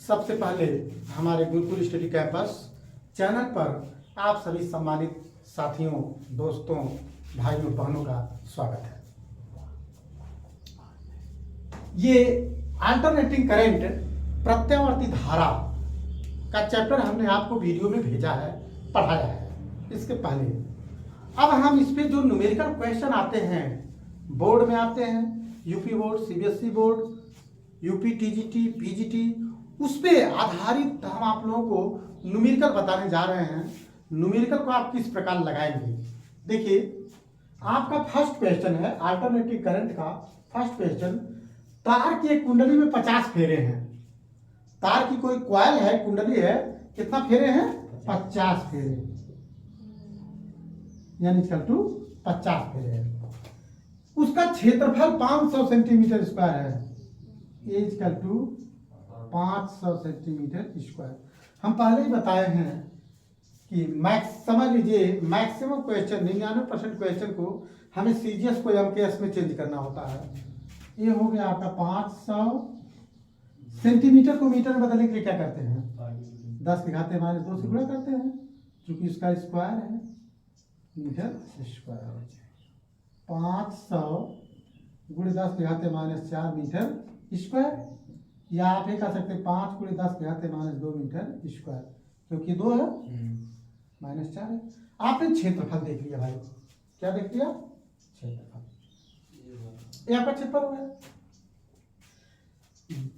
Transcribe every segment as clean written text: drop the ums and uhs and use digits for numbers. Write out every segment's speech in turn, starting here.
सबसे पहले हमारे गुरुकुल स्टडी कैंपस चैनल पर आप सभी सम्मानित साथियों, दोस्तों, भाइयों, बहनों का स्वागत है। ये अल्टरनेटिंग करंट प्रत्यावर्ती धारा का चैप्टर हमने आपको वीडियो में भेजा है, पढ़ाया है। इसके पहले अब हम इस पे जो न्यूमेरिकल क्वेश्चन आते हैं, बोर्ड में आते हैं, UP board, CBSE board, UP TGT, PGT, उस पे आधारित हम आप लोगों को न्यूमेरिकल बताने जा रहे हैं। न्यूमेरिकल को आप किस प्रकार लगाएंगे, देखिए आपका फर्स्ट क्वेश्चन है अल्टरनेटिव करंट का। फर्स्ट क्वेश्चन, तार की एक कुंडली में 50 फेरे हैं। तार की कोई कॉइल है, कुंडली है, कितना फेरे हैं? 50 फेरे, यानी इक्वल टू 50 फेरे है। उसका क्षेत्रफल 500 सेंटीमीटर स्क्वायर है। Equal to 500 centimetre square. हम पहले ही बताए हैं कि समझ लीजिए मैक्सिमम क्वेश्चन 99% क्वेश्चन को हमें सीजीएस को एमकेएस में चेंज करना होता है। ये हो गया आपका 500 सेंटीमीटर को मीटर में बदलने के लिए क्या करते हैं? 10 की घात -2 से गुणा करते हैं, क्योंकि इसका स्क्वायर है मीटर स्क्वायर। 500 गुणे 10 की घात -4 मीटर स्क्वायर, या आप ये कह सकते हैं 5 गुणे 10 की घात -2 मीटर स्क्वायर, क्योंकि 2 है -4 है। आपने क्षेत्रफल देख लिया भाई, क्या देख लिया? क्षेत्रफल। ये आपका क्षेत्रफल हो गया।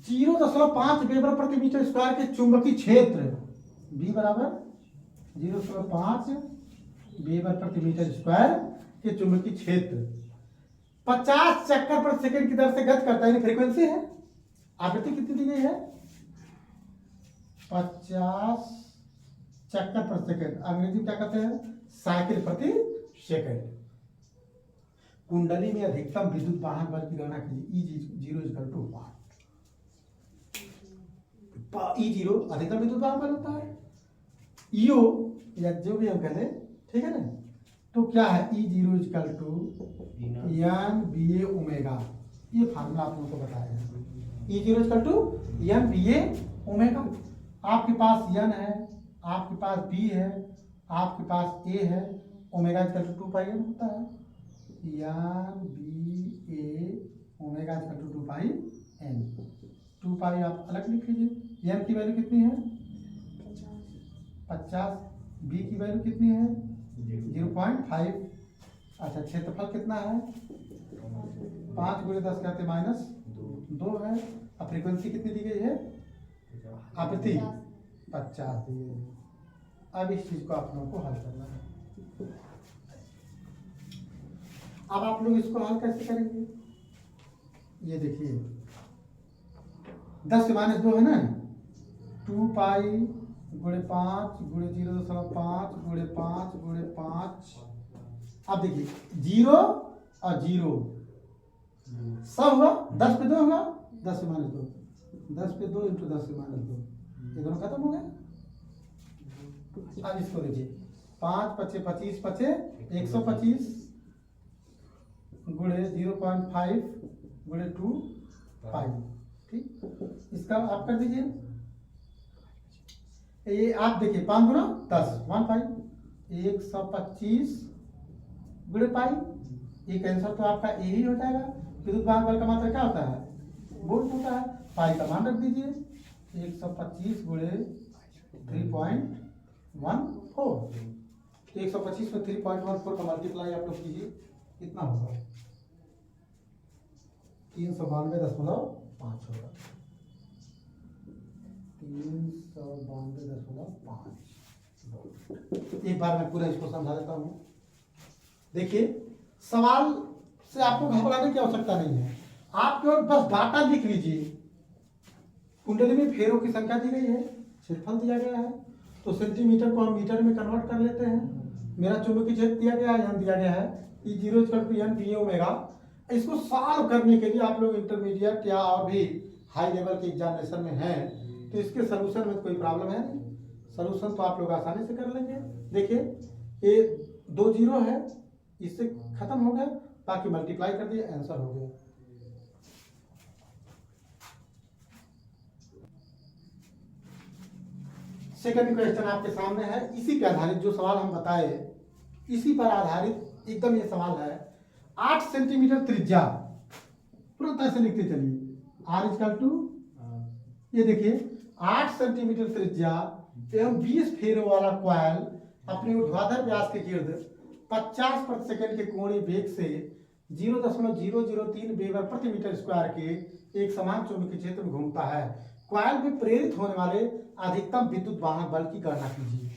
0.5 वेबर प्रति मीटर स्क्वायर के चुंबकीय क्षेत्र B बराबर 0.5 वेबर प्रति मीटर स्क्वायर के चुंबकीय क्षेत्र 50 चक्कर प्रति सेकंड की दर से गति करता है। फ्रीक्वेंसी है, आवृत्ति कितनी दी गई है? 50 चक्कर प्रति सेकंड। अंग्रेजी में क्या कहते हैं? साइकिल प्रति सेकंड। कुंडली में अधिकतम विद्युत वाहन बल की गणना कीजिए। E0 = 1। E0 अधिकतम विद्युत वाहन बल होता है। ईओ या जो भी हम कह लें, ठीक है ना, तो क्या है? E0 = N/VA omega. ये फार्मूला आप लोगों को बताया है। E0 = N/VA omega. आपके पास N है, आपके पास B है, आपके पास A है। ओमेगा = 2πN होता है। N/VA omega = 2πN। 2π आप अलग लिख लीजिए। N की वैल्यू कितनी है? 50। B की वैल्यू कितनी है? 0.5। अच्छा, क्षेत्रफल कितना है? 5 गुणे 10 की घात -2 है। अब फ्रीक्वेंसी कितनी दी गई है? आवृत्ति 50 दी गई है। अब इस चीज को आप लोगों को हल करना है। अब आप लोग इसको हल कैसे करेंगे? ये देखिए 10 से -2 है ना, 2π गुणे 5 गुणे 0.5 गुणे 5 गुणे 5। अब देखिए 0 और 0 सब हुआ, 10 पे 2 होगा, 10 से -2, 10 पे 2 × 10 से -2, ये दोनों खत्म हो गए। अब इसको देखिए 5 × 5 = 25, 125 गुणे 0.5 गुणे 2π। ठीक, इसका आप कर दीजिए। ये आप देखिए 5 गुणा 10 1π, 125 गुणे पाई। ये कैंसर तो आपका ए ही हो जाएगा। विद्युत वाहक बल का मात्रा क्या होता है? वोल्ट होता है। पाई का मान रख दीजिए 125 गुणे 3.14। तो 125 में 3.14 का मल्टीप्लाई आप लोग कीजिए, कितना होगा? 392.5 होगा। 392.5। एक बार मैं पूरा इसको समझा देता हूँ। देखिए सवाल से आपको घबराने की आवश्यकता नहीं है, आप केवल बस डाटा लिख लीजिए। कुंडली में फेरों की संख्या दी गई है, क्षेत्रफल दिया गया है, तो सेंटीमीटर को हम मीटर में कन्वर्ट कर लेते हैं। मेरा चुंबकीय क्षेत्र दिया गया है, यहाँ दिया गया है E0 = N/VA ओमेगा। इसको सॉल्व करने के लिए आप लोग इंटरमीडिएट या और भी हाई लेवल के एग्जामिनेशन में हैं, तो इसके सलूशन में कोई प्रॉब्लम है नहीं। सलूशन तो आप लोग आसानी से कर लेंगे। देखिए ये 2 0 है, इससे खत्म हो गया, बाकी मल्टीप्लाई कर दिया, आंसर हो गया। सेकंड क्वेश्चन आपके सामने है, इसी पे आधारित जो सवाल हम बताए, इसी पर आधारित एकदम ये सवाल है। 8 सेंटीमीटर त्रिज्या, तुरंत ऐसे लिखते चलिए, आर इक्वल टू, ये देखिए 8 सेंटीमीटर त्रिज्या एवं 20 फेरों वाला कॉइल अपने ऊर्ध्वाधर व्यास के गिर्द 50 प्रति सेकंड के कोणीय वेग से 0.003 वेबर प्रति मीटर स्क्वायर के एक समान चुंबकीय क्षेत्र में घूमता है। कॉइल में प्रेरित होने वाले अधिकतम विद्युत वाहक बल की गणना कीजिए।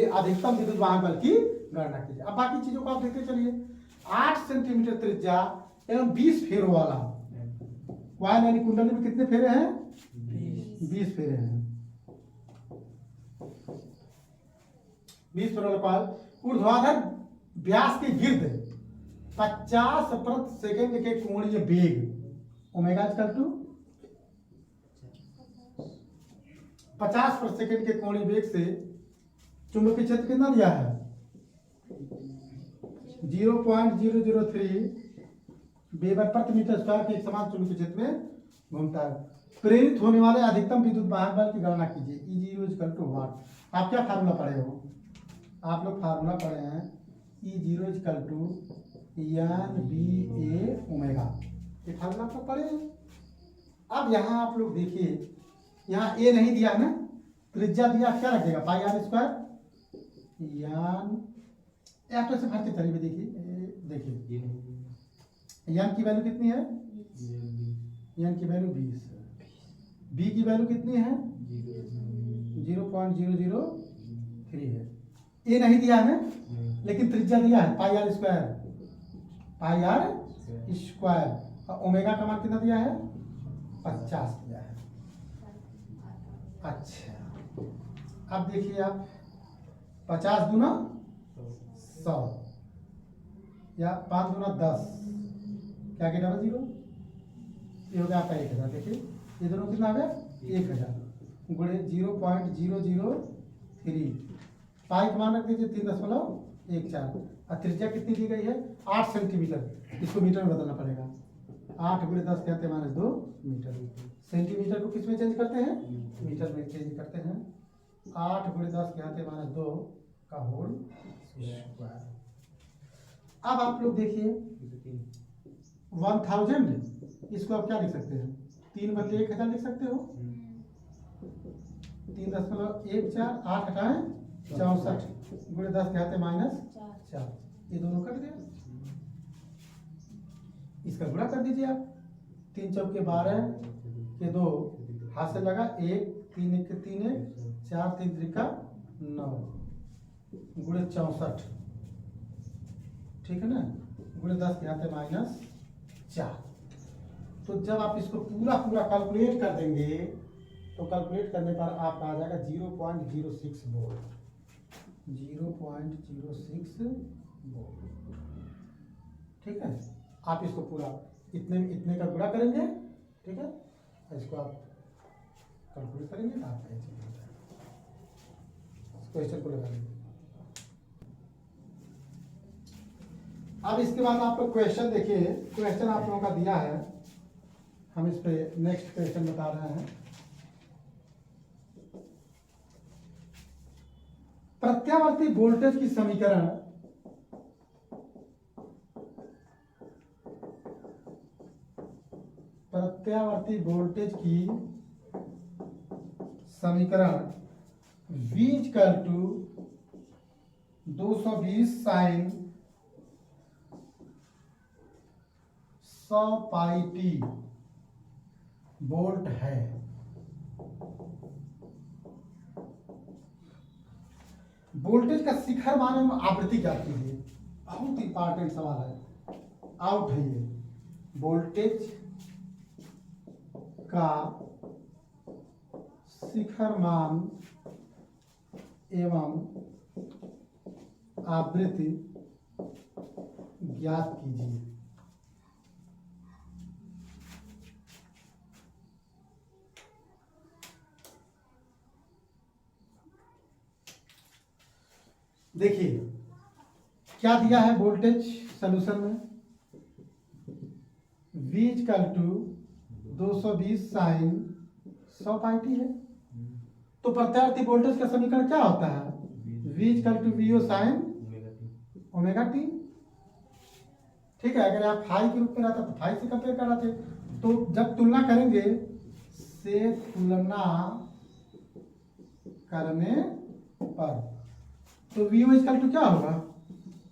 अधिकतम विद्युत वाहक बल की गणना कीजिए। अब बाकी चीजों को आप देखते चलिए। 8 सेंटीमीटर त्रिज्या एवं 20 फेरों वाला कॉइल, यानी कुंडली में कितने फेरे हैं? 20 फेरे हैं। 20 फेरों वाला कॉइल ऊर्ध्वाधर व्यास के गिर्द 50 प्रति सेकंड के कोणीय वेग ओमेगा इक्वल टू 50 प्रति सेकंड के कोणीय वेग से चुंबकीय क्षेत्र कितना दिया है? 0.003 वेबर प्रति मीटर स्क्वायर के एक समान चुंबकीय क्षेत्र में घूमता है। प्रेरित होने वाले अधिकतम विद्युत वाहक बल की गणना कीजिए। E0 equal to what? आप क्या फार्मूला पढ़े हो? आप लोग फार्मूला पढ़े हैं E0 equal to NBA omega, ये फार्मूला आप लोग पढ़े हैं। अब यहाँ आप लोग देखिए, यहाँ ए नहीं दिया है ना, त्रिज्या दिया, क्या रखेगा? पाई आर स्क्वायर यान से भरते चलिए। देखिए यान की वैल्यू कितनी है? यान की वैल्यू 20 है। बी की वैल्यू कितनी है? 0.003 है। ए नहीं दिया है ना, लेकिन त्रिज्या दिया है pi r square, pi r square. और ओमेगा का मान कितना दिया है? 50 दिया है। अच्छा, अब देखिए आप 50 दूना 100 या 5 दूना 10, क्या क्या डबल 0, ये हो गया आपका 1000। देखिए ये दोनों कितना आ गया? 1000 गुणे 0.003। पाई का मान रख दीजिए 3.14। और त्रिज्या कितनी दी गई है? 8 सेंटीमीटर। इसको मीटर में बदलना पड़ेगा। 8 गुणे 10 कहते हैं -2 मीटर। सेंटीमीटर को किस में चेंज करते हैं? मीटर में चेंज करते हैं। 8 गुणे 10 कहते हैं -2 का होल स्क्वायर। अब आप लोग देखिए 1000, इसको आप क्या लिख सकते हैं? 3/1000 लिख सकते हो। 3.14, 8 हटाएं 64 गुणे 10 कहते हैं -4। ये दोनों कट गया। इसका गुणा कर दीजिए आप। 3 चौके 12 के 2 हाथ से लगा 1, 3 1 के 3 1, 4 3 त्रिका 9 गुणे 64, ठीक है ना, गुणे 10 के हाथ -4। तो जब आप इसको पूरा कैलकुलेट कर देंगे तो कैलकुलेट करने पर आपका आ जाएगा 0.06 वोल्ट। 0.06 वोल्ट, ठीक है। आप इसको पूरा इतने का गुणा करेंगे, ठीक है, इसको आप कैलकुलेट करेंगे तो आपका क्वेश्चन को लगा लेंगे। अब इसके बाद आप लोग क्वेश्चन देखिए। क्वेश्चन आप लोगों का दिया है, हम इस पे नेक्स्ट क्वेश्चन बता रहे हैं। प्रत्यावर्ती वोल्टेज की समीकरण V equal to 220 sine 100 pi T volt है। वोल्टेज का शिखर मान एवं आवृत्ति क्या कीजिए। बहुत इंपॉर्टेंट सवाल है, आउट है ये। वोल्टेज का शिखर मान एवं आवृत्ति ज्ञात कीजिए। देखिए क्या दिया है वोल्टेज सॉल्यूशन में, V equal to 220 sine 100 pi T है। तो प्रत्यावर्ती वोल्टेज का समीकरण क्या होता है? V equal to V O sine omega T. ठीक है, अगर आप फाई के रूप में रहता तो फाई से कंपेयर कर रहे थे, तो जब तुलना करेंगे से तुलना करने पर तो वी ओ इक्वल टू क्या होगा?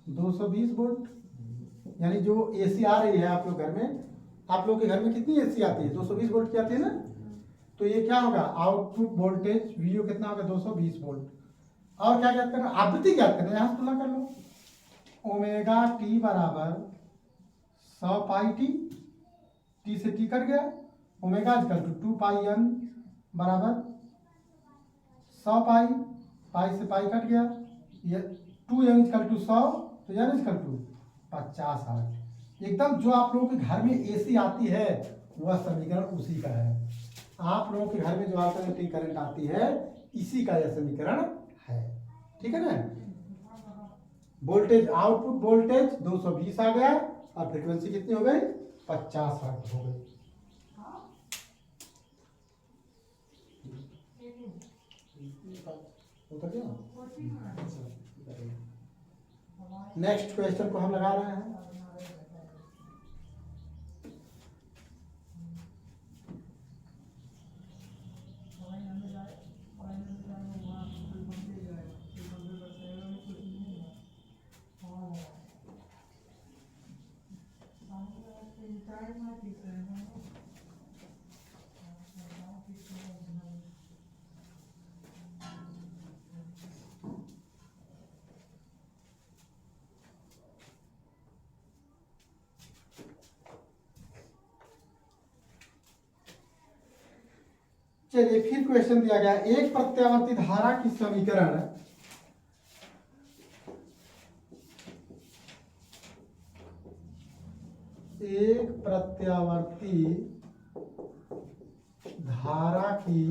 220 वोल्ट। यानी जो एसी आ रही है आप लोग घर में, आप लोग के घर में कितनी एसी आती है? 220 वोल्ट की आती है ना। तो ये क्या होगा? आउटपुट वोल्टेज वीओ कितना होगा? 220 वोल्ट। और क्या ज्ञात करना? आवृत्ति ज्ञात करना। यहां से तुलना कर लो। ओमेगा टी बराबर 100 पाई टी, टी से टी कट गया। Omega equal to 2 pi N बराबर 100 पाई, पाई से पाई कट गया। ये 2 एन इक्वल टू 100, तो एन इक्वल टू 50 हर्ट्ज। एकदम जो आप लोगों के घर में एसी आती है वह समीकरण उसी का है। आप लोगों के घर में जो अल्टरनेटिंग करंट आती है इसी का यह समीकरण है। ठीक है ना। वोल्टेज, आउटपुट वोल्टेज 220 आ गया और फ्रीक्वेंसी कितनी हो गई? 50 हर्ट्ज हो गई। नेक्स्ट क्वेश्चन को हम लगा रहे हैं। चलिए फिर क्वेश्चन दिया गया, एक प्रत्यावर्ती धारा की समीकरण एक प्रत्यावर्ती धारा की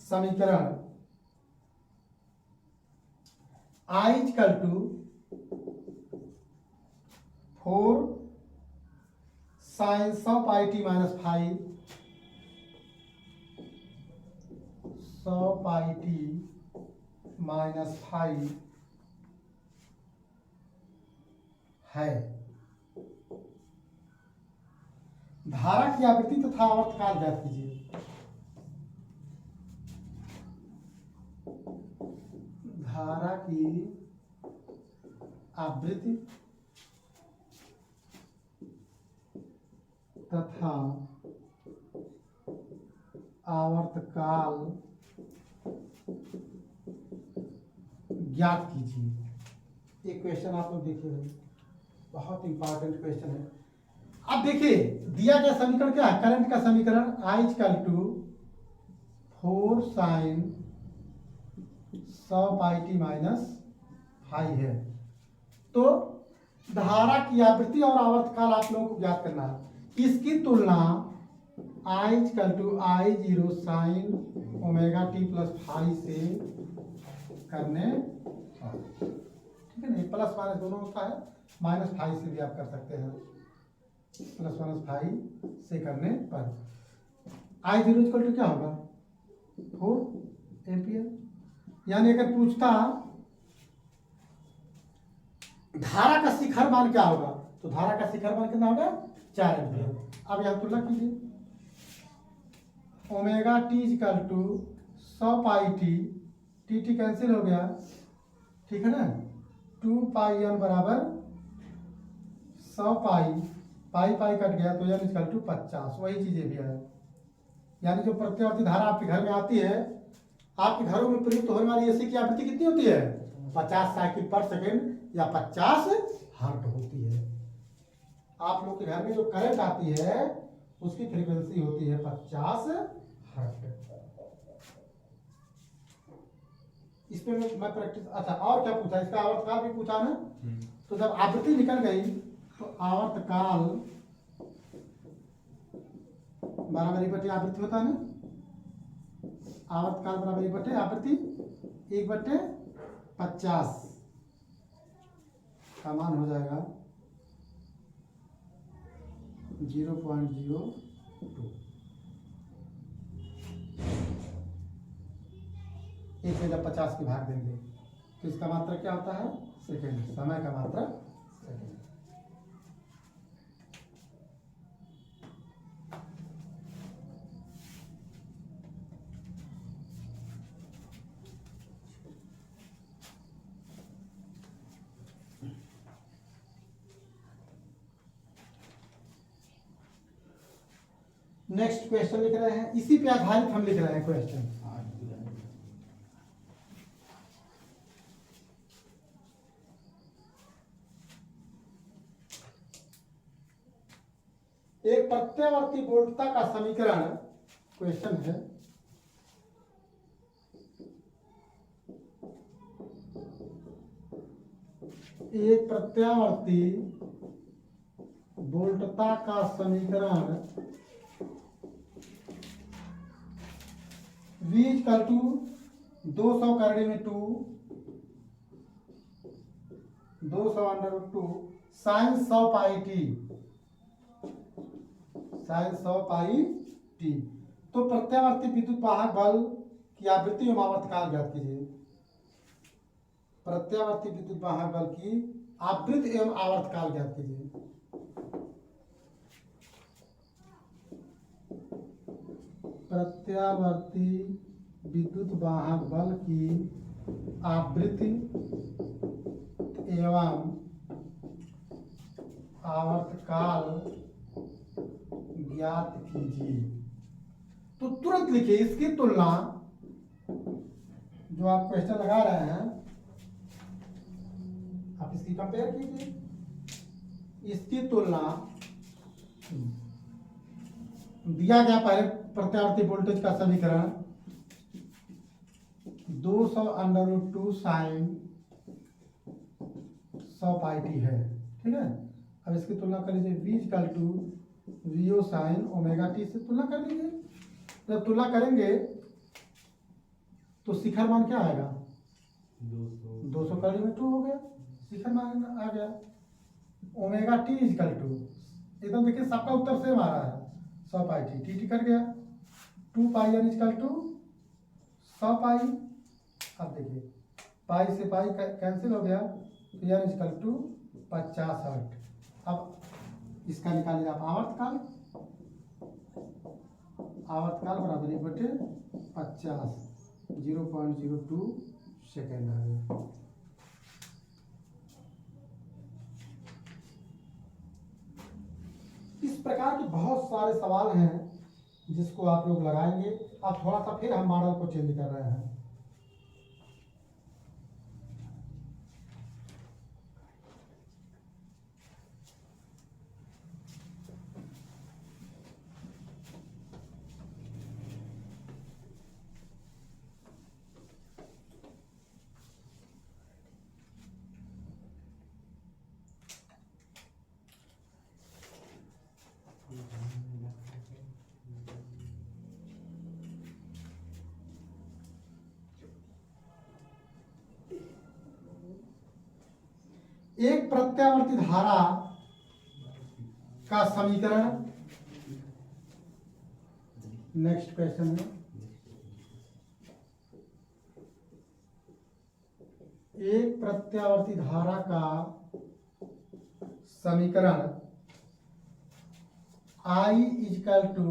समीकरण I equal to 4 sine 100 pi T minus 5 100 pi T minus 5 है। धारा की आवृत्ति तथा आवर्तकाल ज्ञात कीजिए। धारा की आवृत्ति तथा आवर्तकाल ज्ञात कीजिए। एक क्वेश्चन आप लोग देखिए भाई, बहुत इंपॉर्टेंट क्वेश्चन है। अब देखिए दिया गया समीकरण क्या है? करंट का समीकरण I equal to 4 sine 100 pi T minus 5 है। तो धारा की आवृत्ति और आवर्तकाल आप लोगों को ज्ञात करना है। इसकी तुलना I equal to I0 sine omega T plus 5 से करने, ठीक है ना। प्लस माइनस दोनों होता है, माइनस 5 से भी आप कर सकते हैं। प्लस माइनस 5 से करने पर I0 इक्वल टू क्या होगा? 4 एम्पियर। यानी अगर पूछता धारा का शिखर मान क्या होगा, तो धारा का शिखर मान कितना होगा? 4 एम्पियर। अब यहां तुलना कीजिए। Omega t equal to 100 pi T, t t cancel हो गया, ठीक है ना। 2 पाई एन बराबर 100 पाई, पाई पाई कट गया तो एन इक्वल टू 50। वही चीजें भी है। यानी जो प्रत्यावर्ती धारा आपके घर में आती है, आपके घरों में प्रयुक्त होने वाली एसी की आवृत्ति कितनी होती है? 50 साइकिल पर सेकेंड या 50 हर्ट्ज होती है। आप लोग के घर में जो करंट आती है उसकी फ्रीक्वेंसी होती है 50 हर्ट्ज। इस पे मैं प्रैक्टिस, अच्छा और क्या पूछा? इसका आवर्तकाल भी पूछा ना। तो जब आवृत्ति निकल गई तो आवर्तकाल बराबरी बटे आवृत्ति होता है ना। आवर्तकाल बराबरी बटे आवृत्ति 1/50 का मान हो जाएगा 0.02। 1 में जब 50 की भाग देंगे तो इसका मात्रा क्या होता है? सेकेंड। समय का मात्रा सेकेंड। नेक्स्ट क्वेश्चन लिख रहे हैं, इसी पे आधारित हम लिख रहे हैं क्वेश्चन। एक प्रत्यावर्ती बोल्टता का समीकरण क्वेश्चन है। एक प्रत्यावर्ती बोल्टता का समीकरण V इक्वल टू 200 करने में 2 200 under root 2 sine 100 pi T, sign 100 pi T. तो प्रत्यावर्ती विद्युत वाहक बल की आवृत्ति एवं आवर्तकाल ज्ञात कीजिए। प्रत्यावर्ती विद्युत वाहक बल की आवृत्ति एवं आवर्तकाल ज्ञात कीजिए। प्रत्यावर्ती विद्युत वाहक बल की आवृत्ति एवं आवर्तकाल ज्ञात कीजिए। तो तुरंत लिखिए इसकी तुलना, जो आप क्वेश्चन लगा रहे हैं आप इसकी कंपेयर कीजिए। इसकी तुलना दिया गया पहले प्रत्यावर्ती वोल्टेज का समीकरण 200 under root 2 sine 100 pi T है, ठीक है। अब इसकी तुलना कर लीजिए V equal to VO sine omega t से तुलना कर लीजिए। जब तुलना करेंगे तो शिखर मान क्या आएगा? 200 करने में 2 हो गया, शिखर मान आ गया। ओमेगा टी इक्वल टू, एकदम देखिए सबका उत्तर सेम आ रहा है, 100 पाई टी, टी कट गया, 2 पाई एन इक्वल टू 100 पाई। अब देखिए पाई से पाई कैंसिल हो गया तो एन इक्वल टू 50 हर्ट्ज। अब इसका निकालिए आप आवर्तकाल, आवर्तकाल बराबर 1/50, 0.02 सेकेंड आ गया। इस प्रकार के बहुत सारे सवाल हैं जिसको आप लोग लगाएंगे। अब थोड़ा सा फिर हम मॉडल को चेंज कर रहे हैं। एक प्रत्यावर्ती धारा का समीकरण, नेक्स्ट क्वेश्चन में एक प्रत्यावर्ती धारा का समीकरण I equal to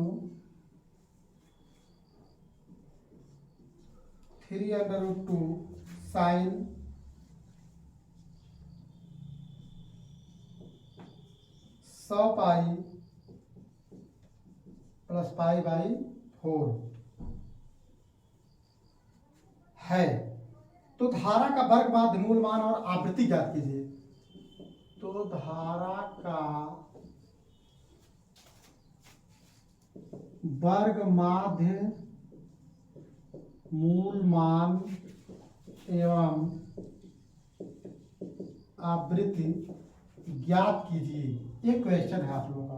3 under root 2 sine 100 pi plus pi by 4 है। तो धारा का वर्ग माध्य मूल मान और आवृत्ति ज्ञात कीजिए। तो धारा का वर्ग माध्य मूल मान एवं आवृत्ति ज्ञात कीजिए। एक क्वेश्चन है आप लोगों का।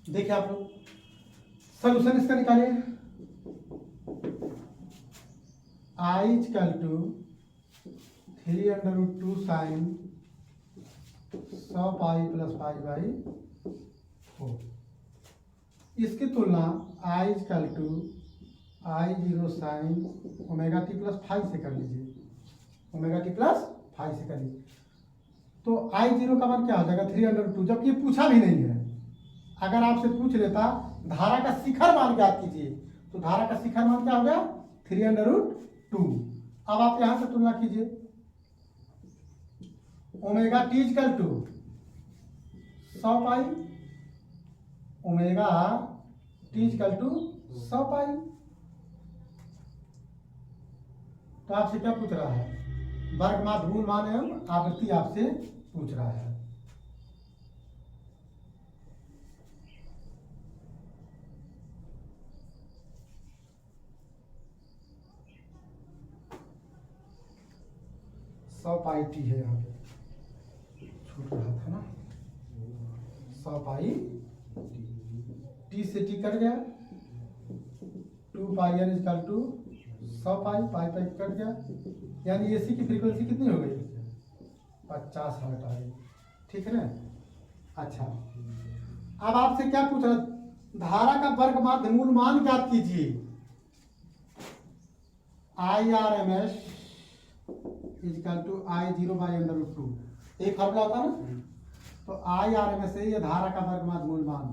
देखिए आप लोग सॉल्यूशन इसका निकालिए। I equal to 3 under root 2 sine 100 pi plus pi by हो। इसकी तुलना I equal to I0 sine omega T plus five से कर लीजिए, ओमेगा टी प्लस फाइव से कर लीजिए। तो I0 का मान क्या हो जाएगा 3√2, जबकि ये पूछा भी नहीं है। अगर आपसे पूछ लेता धारा का शिखर मान ज्ञात कीजिए, तो धारा का शिखर मान क्या हो गया 3√2। अब आप यहां से तुलना कीजिए, omega t equal to 100 pi, omega t equal to 100 pi. तो आपसे क्या पूछ रहा है, वर्ग मान, ध्रुव मान एवं आवृत्ति आपसे पूछ रहा है। सौ पाई टी है, यहाँ पे छूट रहा था ना, 100 पाई टी से टी कट गया, 2 pi N equal to 100 pi, pi pi cut गया, यानी एसी की फ्रीक्वेंसी कितनी हो गई 50 हर्ट्ज आ गई। ठीक है ना। अच्छा, अब आपसे क्या पूछ रहा, धारा का वर्ग माध्य मूल मान ज्ञात कीजिए। IRMS equal to I0 by √2, एक फॉर्मूला होता है ना। तो IRMS से ये धारा का वर्ग माध्य मूल मान,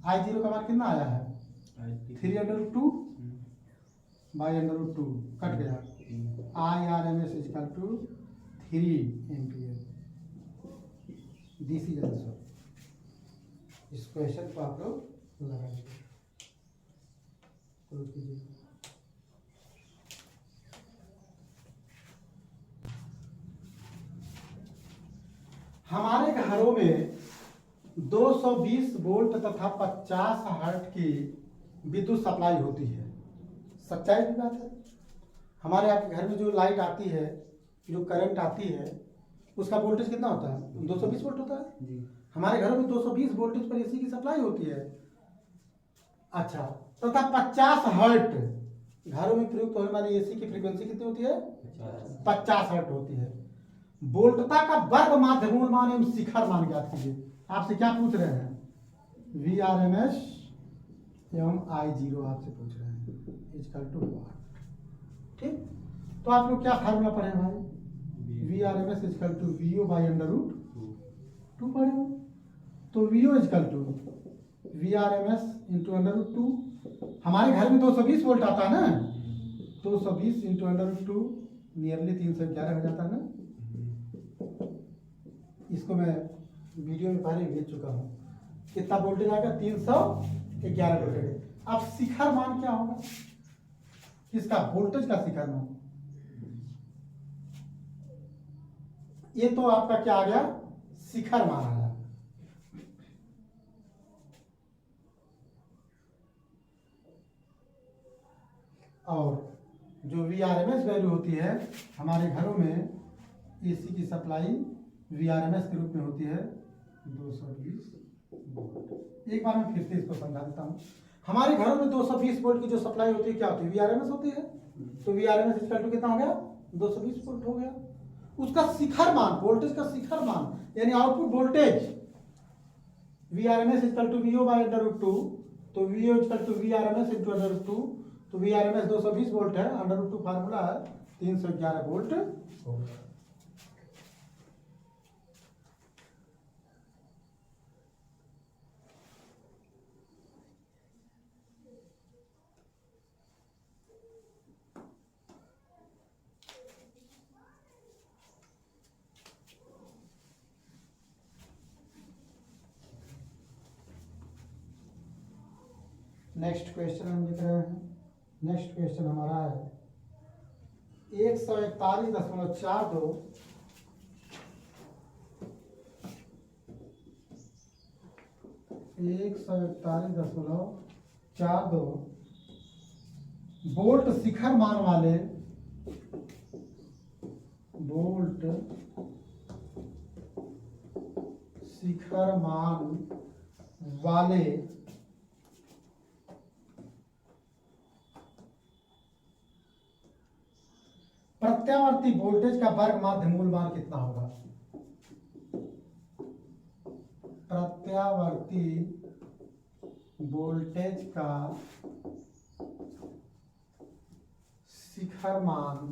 I0 का मान कितना आया है 3√2 बाई √2 कट गया, IRMS equal to 3 ampere. This is answer. इस क्वेश्चन को आप लोग लगाइए, तो कीजिए। हमारे घरों में 220 वोल्ट तथा 50 हर्ट्ज की विद्युत सप्लाई होती है। सच्चाई की बात है। हमारे आपके घर में जो लाइट आती है, जो करंट आती है, उसका वोल्टेज कितना होता है 220 वोल्ट होता है जी। हमारे घरों में 220 वोल्टेज पर एसी की सप्लाई होती है। अच्छा, तथा 50 हर्ट्ज घरों में प्रयुक्त होने वाली एसी की फ्रीक्वेंसी कितनी होती है 50 हर्ट्ज होती है। वोल्टता का वर्ग माध्य मूल मान एवं शिखर मान ज्ञात कीजिए। आपसे क्या पूछ रहे हैं, VRMS एवं I0 आपसे पूछ रहे हैं इक्वल टू वाट। ठीक, तो आप लोग क्या फार्मूला पढ़े भाई, VRMS equal to VO by √2 पढ़े हो। तो VO equal to VRMS into √2। हमारे घर में 220 वोल्ट आता है ना, 220 इंटू √2 नियरली 311 हो जाता है ना। इसको मैं वीडियो में पहले भेज चुका हूँ। कितना वोल्टेज आएगा 311 वोल्टेज। अब शिखर मान क्या होगा, किसका वोल्टेज का शिखर मान, ये तो आपका क्या आ गया शिखर मान आया। और जो VRMS वैल्यू होती है हमारे घरों में एसी की सप्लाई VRMS के रूप में होती है 220 वोल्ट। एक बार मैं फिर से इसको समझा देता हूँ। हमारे घरों में 220 वोल्ट की जो सप्लाई होती है क्या होती है VRMS होती है। तो VRMS इक्वल टू कितना हो गया 220 वोल्ट हो गया। उसका शिखर मान, वोल्टेज का शिखर मान यानी output voltage VRMS equal to VO by √2। तो VO equal to VRMS into √2। तो VRMS 220 वोल्ट है, √2 फार्मूला है 311 वोल्ट होगा। नेक्स्ट क्वेश्चन हम लिख रहे हैं। नेक्स्ट क्वेश्चन हमारा है 141.42 141.42 वोल्ट शिखर मान वाले, वोल्ट शिखर मान वाले प्रत्यावर्ती वोल्टेज का वर्ग माध्य मूल मान कितना होगा। प्रत्यावर्ती वोल्टेज का शिखर मान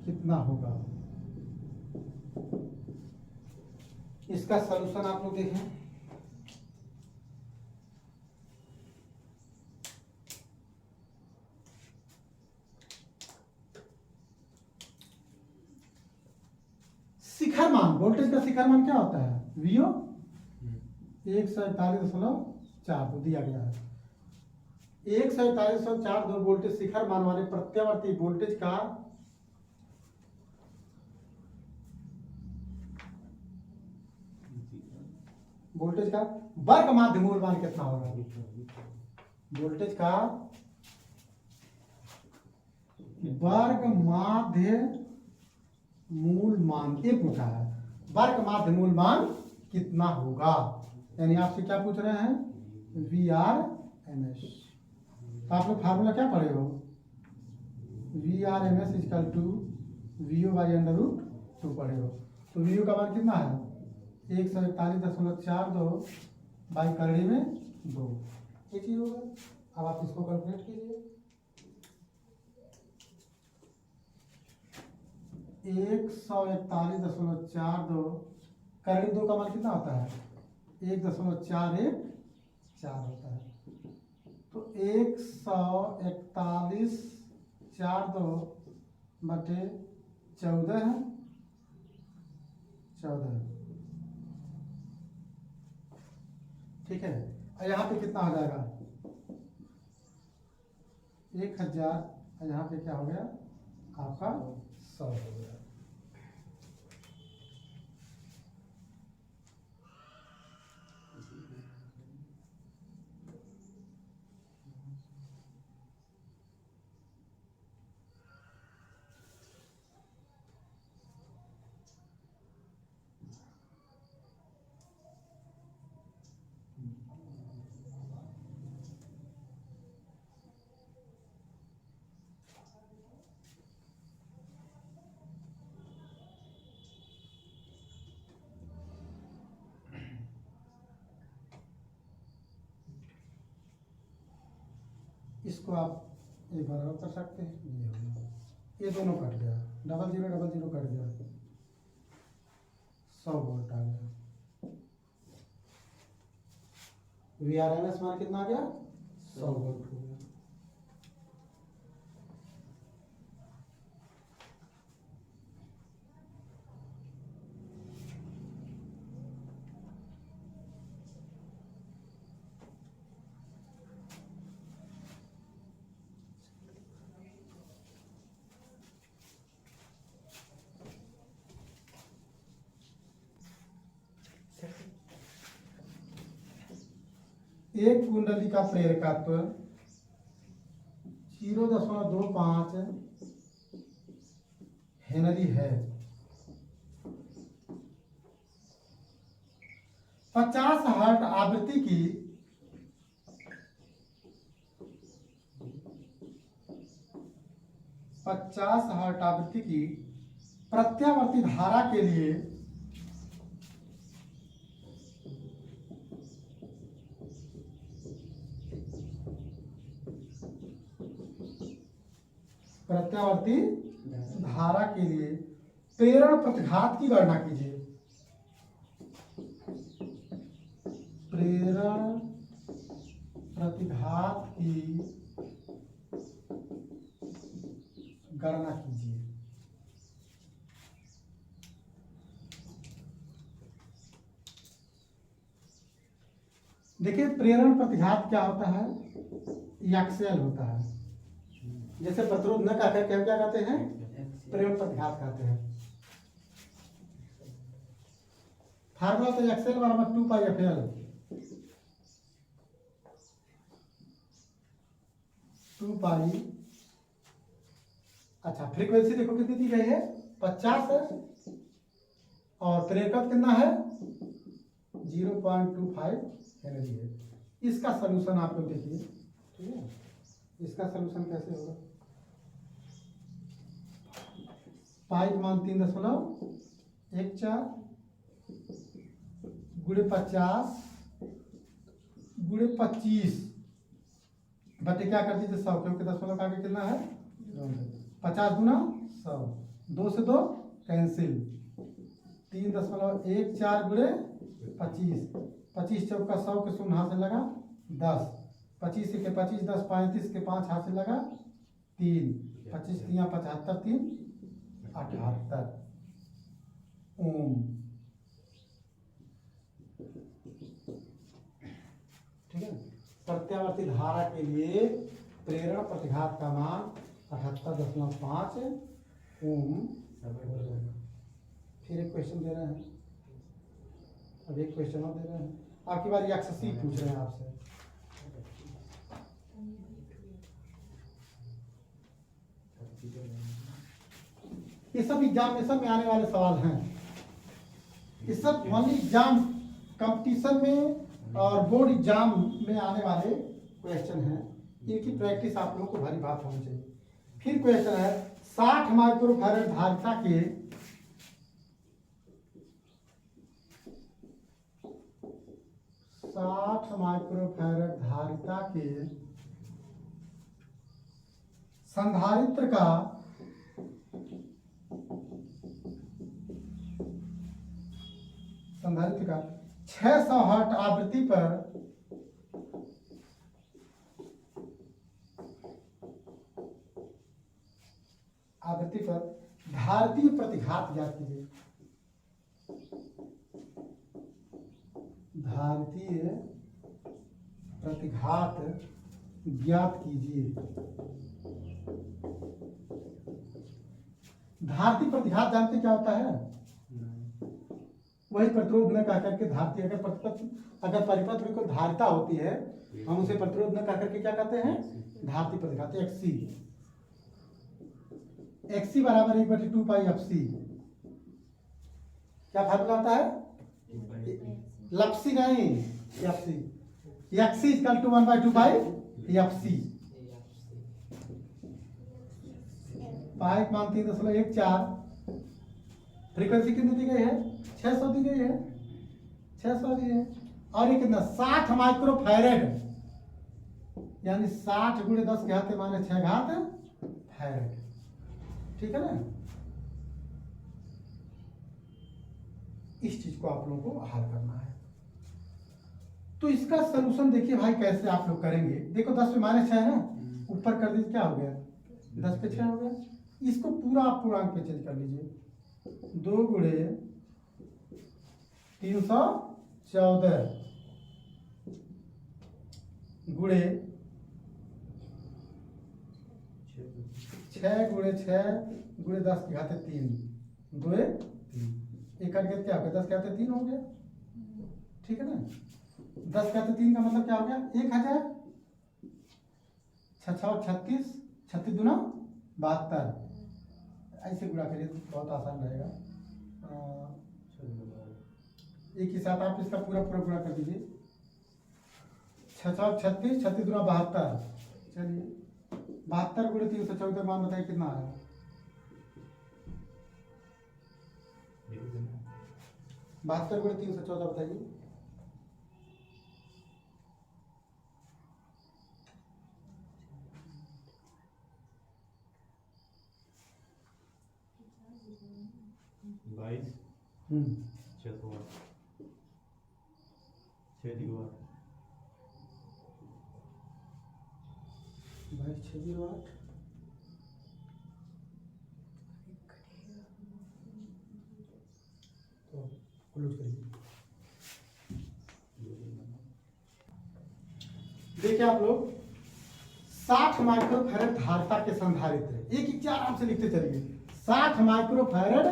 कितना होगा। इसका सलूशन आप लोग देखें। शिखर मान, वोल्टेज का शिखर मान क्या होता है, वीओ 141.42 दिया गया है। 141.42 वोल्टेज शिखर मान वाले प्रत्यावर्ती वोल्टेज का वर्ग माध्य मूल मान कितना होगा। वोल्टेज का वर्ग माध्य मूल मान ये पूछा है, वर्ग माध्य मूल मान कितना होगा। यानी आपसे क्या पूछ रहे हैं, VRMS। तो आप लोग फार्मूला क्या पढ़े हो, VRMS equal to VO by √2 पढ़े हो। तो VO का मान कितना है 141.42 बाई करड़ी में 2, ये चीज होगा। अब आप इसको कैलकुलेट कीजिए। 141.42 करड़ी 2 का मान कितना होता है 1.414 होता है। तो 141.42 बटे 14 है, 14 ठीक है। और यहाँ पे कितना हो जाएगा 1000, और यहाँ पे क्या हो गया आपका 100 हो गया। इसको आप एक बार और कर सकते हैं, ये हो गया, ये दोनों कट गया, 0000 कट गया, 100 वोल्ट आ गया। VRMS मान कितना आ गया 100 वोल्ट हो गया। एक कुंडली का प्रेरकत्व 0.25 हेनरी है। 50 हर्ट्ज आवृत्ति की 50 हर्ट्ज आवृत्ति की प्रत्यावर्ती धारा के लिए प्रेरण प्रतिघात की गणना कीजिए। प्रेरण प्रतिघात की गणना कीजिए। देखिए प्रेरण प्रतिघात क्या होता है, एक्सेल होता है। जैसे प्रतिरोध न कहते क्या कहते हैं, प्रेरण प्रतिघात कहते हैं। फार्मूला तो एक्सेल बराबर 2πfl। 2π, अच्छा फ्रीक्वेंसी देखो कितनी दी गई है 50 है, और प्रेरकत्व कितना है 0.25 हेनरी है। इसका सलूशन आप लोग देखिए, ठीक है। इसका सलूशन कैसे होगा, पाई मान 3.5 एक 4 गुणे 50 गुणे 25 बटे क्या कर दीजिए 100, क्योंकि दशमलव का आगे कितना है 50 गुना 100, 2 से 2 कैंसिल, 3.14 गुणे 25, 25 चौका 100 के शून्य हाथ से लगा 10, 25 के 25 10 35 के 5 हाथ से लगा 3, 25 3 75 3 78 ओम। ठीक है, प्रत्यावर्ती धारा के लिए प्रेरण प्रतिघात का मान 78.5 ओम। फिर एक क्वेश्चन दे रहे हैं, अब एक क्वेश्चन और दे रहे हैं, आपकी बार एक्सेसी पूछ रहे हैं आपसे। ये सब एग्जामिनेशन में आने वाले सवाल हैं, ये सब ओनली एग्जाम कंपटीशन में और बोर्ड एग्जाम में आने वाले क्वेश्चन हैं, इनकी प्रैक्टिस आप लोगों को भली बात होनी चाहिए। फिर क्वेश्चन है 60 माइक्रोफैरड धारिता के 60 माइक्रोफैरड धारिता के संधारित्र का संधारित्र का 600 हर्ट्ज आवृत्ति पर धारतीय प्रतिघात ज्ञात कीजिए। धारतीय प्रतिघात ज्ञात कीजिए। धारतीय प्रतिघात जानते क्या होता है? वही प्रतिरोध न कह करके धारतीय, अगर परिपथ में कोई धारिता होती है हम उसे प्रतिरोध न कह करके क्या कहते हैं? धारतीय प्रतिघात। XC बराबर 1/2 पाई FC। क्या फार्मूला आता है? लप्सी नहीं, FC। XC equal to 1/2 pi FC। Pi मान 3.14, फ्रीक्वेंसी कितनी दी गई है? 600 दी गई है, 600 दी है। और ये कितना? 60 माइक्रोफैरड, यानी 60 गुणे 10 के घात माइनस 6 घात फैरड। ठीक है ना? इस चीज को आप लोगों को हल करना है। तो इसका सलूशन देखिए भाई कैसे आप लोग करेंगे। देखो 10 पे माइनस 6 है ना, ऊपर कर दीजिए, क्या हो गया? 10 पे 6 हो गया। इसको पूरा आप पूर्णांक पे चेंज कर लीजिए। 2 गुणे 314 गुणे 6 गुणे 6 गुणे 10 के घाते 3, 2 एक कट गया, क्या हो गया? 10 के घाते 3 हो गया। ठीक है ना? 10 के घाते 3 का मतलब क्या हो गया? 1000। 6 36, 36 दूना 72। ऐसे गुणा करिए तो बहुत आसान रहेगा। एक ही साथ आप इसका पूरा पूरा गुणा कर दीजिए। 6 36, 36 दूना 72। चलिए 72 गुणे 314 मान बताइए कितना है? 72 गुणे 314 बताइए। बाईस 6 22 तो क्लोज करिए। देखिए आप लोग 60 माइक्रोफैरड धारिता के संधारित्र, एक एक आराम से लिखते चलिए। 60 माइक्रोफैरड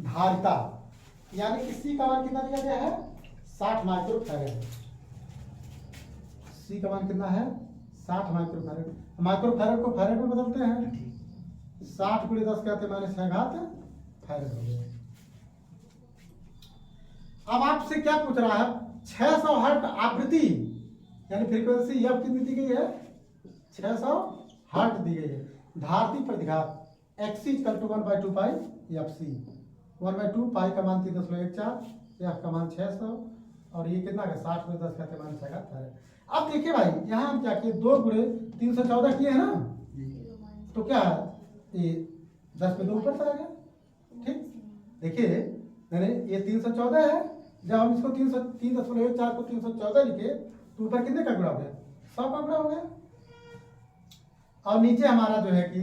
धारिता, यानी कि सी का मान कितना दिया गया है? 60 माइक्रोफैरड। सी का मान कितना है? 60 माइक्रोफैरड। माइक्रोफैरड को फैरड में बदलते हैं। 60 गुणे 10 कहते माइनस 6 घात फैरड हो गया। अब आपसे क्या पूछ रहा है? 600 हर्ट्ज आवृत्ति, यानी फ्रीक्वेंसी अब कितनी दी गई है? 600 हर्ट्ज दी गई है। धारती प्रतिघात XC equal to 1/2 pi FC। 1/2 pi का मान 3.14, एफ का मान 600, और ये कितना है 60 में 10 का मान 76 है। अब देखिए भाई यहाँ हम क्या किए 2 गुणे 314 किए हैं ना, तो क्या है ये 10 में 2 ऊपर चला गया। ठीक, देखिए मैंने ये 314 है, जब हम इसको 3.14 को 314 लिखे तो ऊपर कितने का गुणा हो गया 100 का गुणा हो गया। और नीचे हमारा जो है कि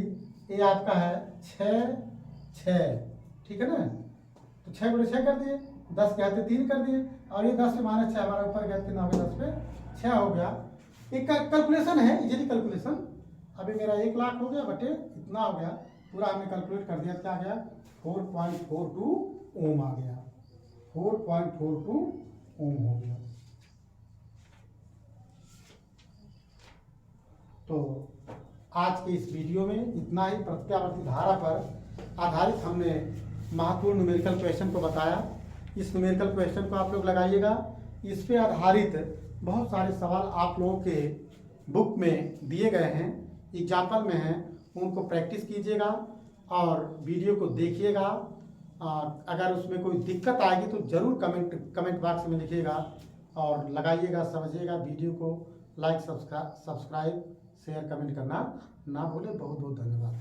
ये आपका है 6, ठीक है ना, तो 6 गुणे 6 कर दिए, 10 के हाथे 3 कर दिए, और ये 10 में -6 हमारा ऊपर गया कितना हो गया 10 पे 6 हो गया। एक कैलकुलेशन है, इजीली कैलकुलेशन। अभी मेरा 1 लाख हो गया बटे इतना हो गया, पूरा हमने कैलकुलेट कर दिया, क्या आ गया 4.42 ओम आ गया, 4.42 ओम हो गया। तो आज के इस वीडियो में इतना ही। प्रत्यावर्ती धारा पर आधारित हमने महत्वपूर्ण न्यूमेरिकल क्वेश्चन को बताया। इस न्यूमेरिकल क्वेश्चन को आप लोग लगाइएगा, इस पे आधारित बहुत सारे सवाल आप लोगों के बुक में दिए गए हैं, एग्जाम्पल में हैं, उनको प्रैक्टिस कीजिएगा और वीडियो को देखिएगा। अगर उसमें कोई दिक्कत आएगी तो ज़रूर कमेंट बॉक्स में लिखिएगा और लगाइएगा, समझिएगा। वीडियो को लाइक, सब्सक्राइब, शेयर, कमेंट करना ना भूलें। बहुत बहुत धन्यवाद।